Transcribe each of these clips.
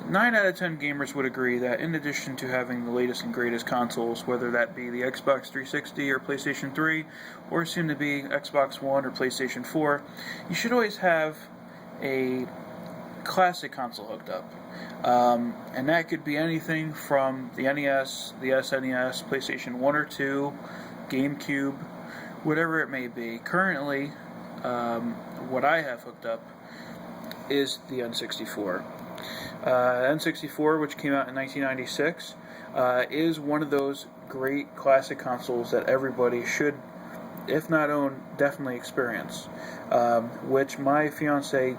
9 out of 10 gamers would agree that in addition to having the latest and greatest consoles, whether that be the Xbox 360 or PlayStation 3, or soon to be Xbox One or PlayStation 4, you should always have a classic console hooked up. And that could be anything from the NES, the SNES, PlayStation 1 or 2, GameCube, whatever it may be. Currently, what I have hooked up is the N64. N64, which came out in 1996, is one of those great classic consoles that everybody should, if not own, definitely experience, which my fiance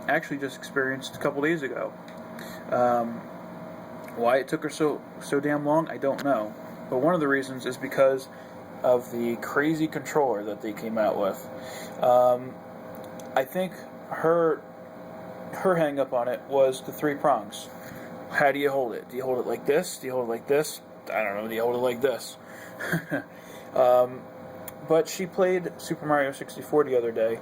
actually just experienced a couple days ago. Why it took her so damn long, I don't know. But one of the reasons is because of the crazy controller that they came out with. I think her hang up on it was the 3 prongs. How do you hold it? Do you hold it like this? Do you hold it like this? I don't know. Do you hold it like this? But she played Super Mario 64 the other day,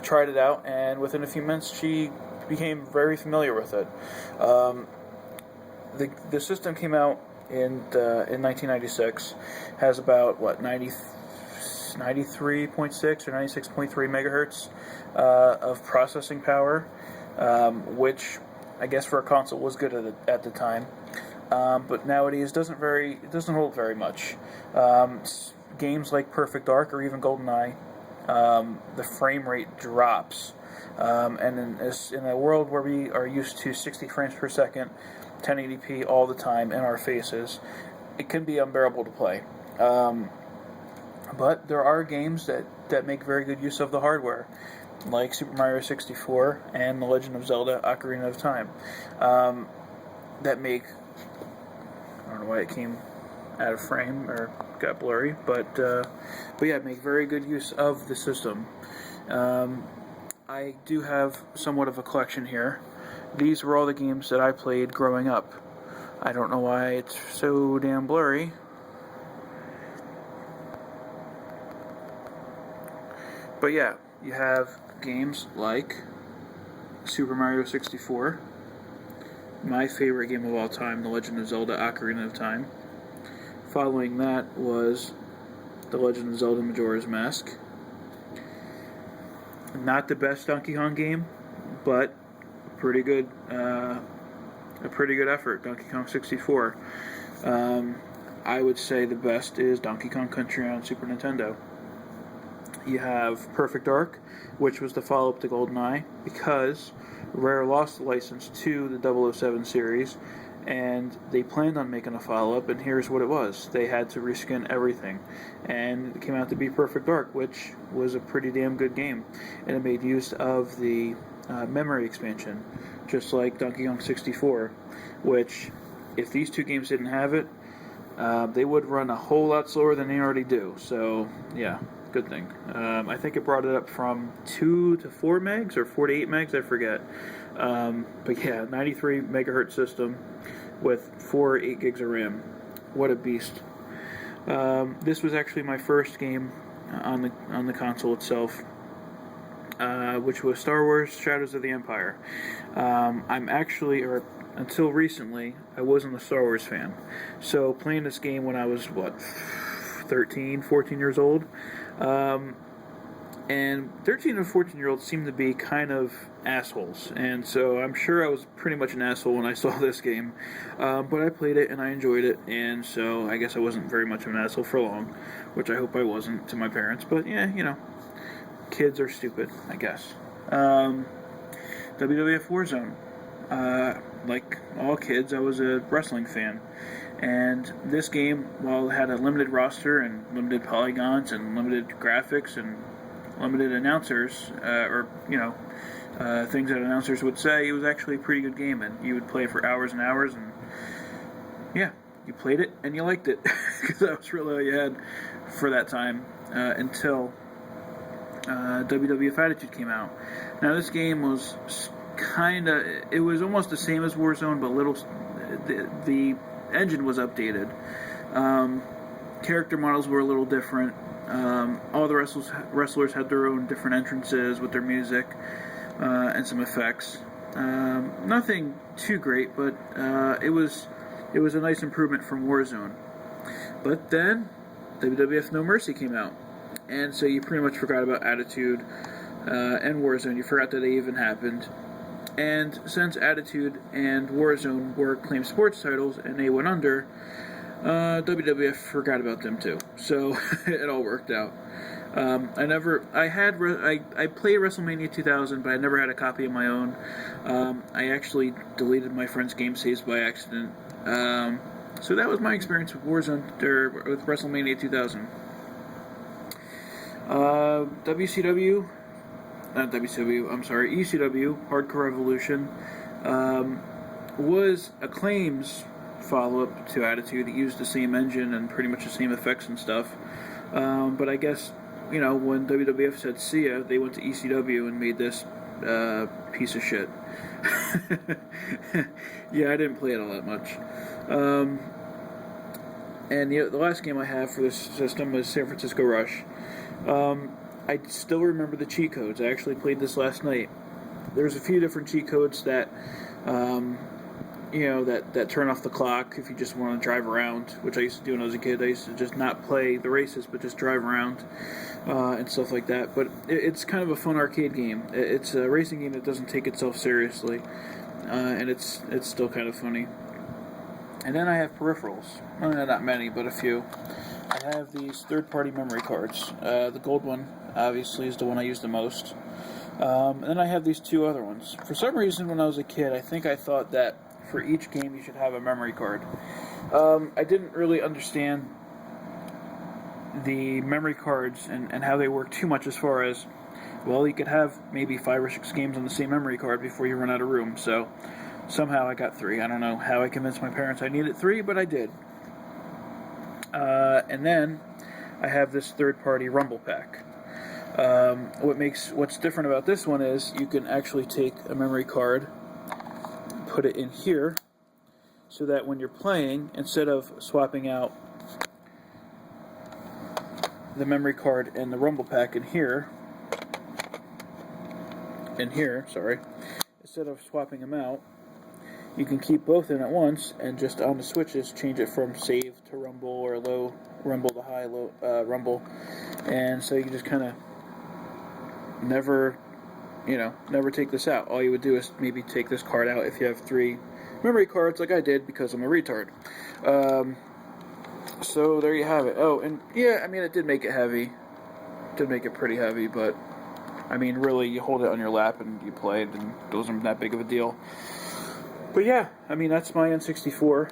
tried it out, and within a few minutes she became very familiar with it. The system came out in 1996, has about 93.6 or 96.3 megahertz of processing power, which I guess for a console was good at the time, but nowadays it doesn't hold very much. Games like Perfect Dark or even GoldenEye, the frame rate drops, and in a world where we are used to 60 frames per second, 1080p all the time in our faces, it can be unbearable to play. But there are games that make very good use of the hardware, like Super Mario 64 and The Legend of Zelda: Ocarina of Time, that make, I don't know why it came out of frame or got blurry, but yeah, make very good use of the system. I do have somewhat of a collection here. These were all the games that I played growing up. I don't know why it's so damn blurry. But yeah, you have games like Super Mario 64, my favorite game of all time, The Legend of Zelda: Ocarina of Time. Following that was The Legend of Zelda: Majora's Mask. Not the best Donkey Kong game, but a pretty good effort. Donkey Kong 64. I would say the best is Donkey Kong Country on Super Nintendo. You have Perfect Dark, which was the follow-up to GoldenEye, because Rare lost the license to the 007 series, and they planned on making a follow-up, and here's what it was. They had to reskin everything, and it came out to be Perfect Dark, which was a pretty damn good game, and it made use of the memory expansion, just like Donkey Kong 64, which, if these two games didn't have it, they would run a whole lot slower than they already do, so yeah. Good thing. I think it brought it up from 2 to 4 megs or 4 to 8 megs, I forget. But yeah, 93 megahertz system with 4 or 8 gigs of RAM. What a beast. This was actually my first game on the console itself, which was Star Wars Shadows of the Empire. Until recently, I wasn't a Star Wars fan. So playing this game when I was, 13, 14 years old, and 13 and 14-year-olds seem to be kind of assholes, and so I'm sure I was pretty much an asshole when I saw this game, but I played it and I enjoyed it, and so I guess I wasn't very much of an asshole for long, which I hope I wasn't to my parents, but yeah, kids are stupid, I guess. WWF Warzone. Like all kids, I was a wrestling fan. And this game, while it had a limited roster and limited polygons and limited graphics and limited announcers, things that announcers would say, it was actually a pretty good game, and you would play for hours and hours, and yeah, you played it and you liked it, because that was really all you had for that time, until WWF Attitude came out. Now this game was it was almost the same as Warzone, but the engine was updated. Character models were a little different. All the wrestlers had their own different entrances with their music and some effects. nothing too great, but it was a nice improvement from Warzone. But then WWF No Mercy came out, and so you pretty much forgot about Attitude and Warzone. You forgot that they even happened. And since Attitude and Warzone were acclaimed sports titles and they went under, WWF forgot about them too. So it all worked out. I played WrestleMania 2000, but I never had a copy of my own. I actually deleted my friend's game saves by accident. So that was my experience with Warzone, or with WrestleMania 2000. ECW, Hardcore Revolution, was Acclaim's follow-up to Attitude. It used the same engine and pretty much the same effects and stuff. But I guess, when WWF said see ya, they went to ECW and made this piece of shit. Yeah, I didn't play it all that much. And the last game I have for this system was San Francisco Rush. I still remember the cheat codes. I actually played this last night. There's a few different cheat codes that, that turn off the clock if you just want to drive around, which I used to do when I was a kid. I used to just not play the races, but just drive around and stuff like that. But it's kind of a fun arcade game. It's a racing game that doesn't take itself seriously, and it's still kind of funny. And then I have peripherals. Well, not many, but a few. I have these third-party memory cards. The gold one, obviously, is the one I use the most. And then I have these two other ones. For some reason, when I was a kid, I thought that for each game you should have a memory card. I didn't really understand the memory cards and how they work too much, as far as, well, you could have maybe 5 or 6 games on the same memory card before you run out of room. So somehow I got 3. I don't know how I convinced my parents I needed 3, but I did. And then I have this third-party Rumble pack. What's different about this one is you can actually take a memory card, put it in here, so that when you're playing, instead of swapping out the memory card and the Rumble pack in here, instead of swapping them out, you can keep both in at once and just on the switches change it from save to Rumble, or low Rumble to high Rumble, and so you can just kind of never take this out. All you would do is maybe take this card out if you have 3 memory cards, like I did, because I'm a retard. So there you have it. Oh, and yeah, it did make it heavy. It did make it pretty heavy, but really, you hold it on your lap and you play it, and it wasn't that big of a deal. But yeah, that's my N64.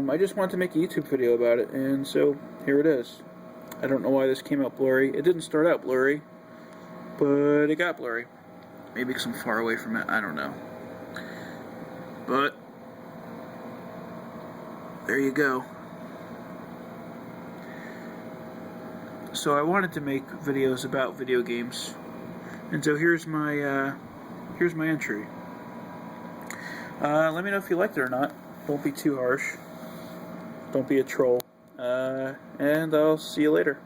I just wanted to make a YouTube video about it, and so here it is. I don't know why this came out blurry. It didn't start out blurry, but it got blurry. Maybe because I'm far away from it, I don't know. But there you go. So I wanted to make videos about video games, and so here's my entry. Let me know if you liked it or not. Don't be too harsh. Don't be a troll. And I'll see you later.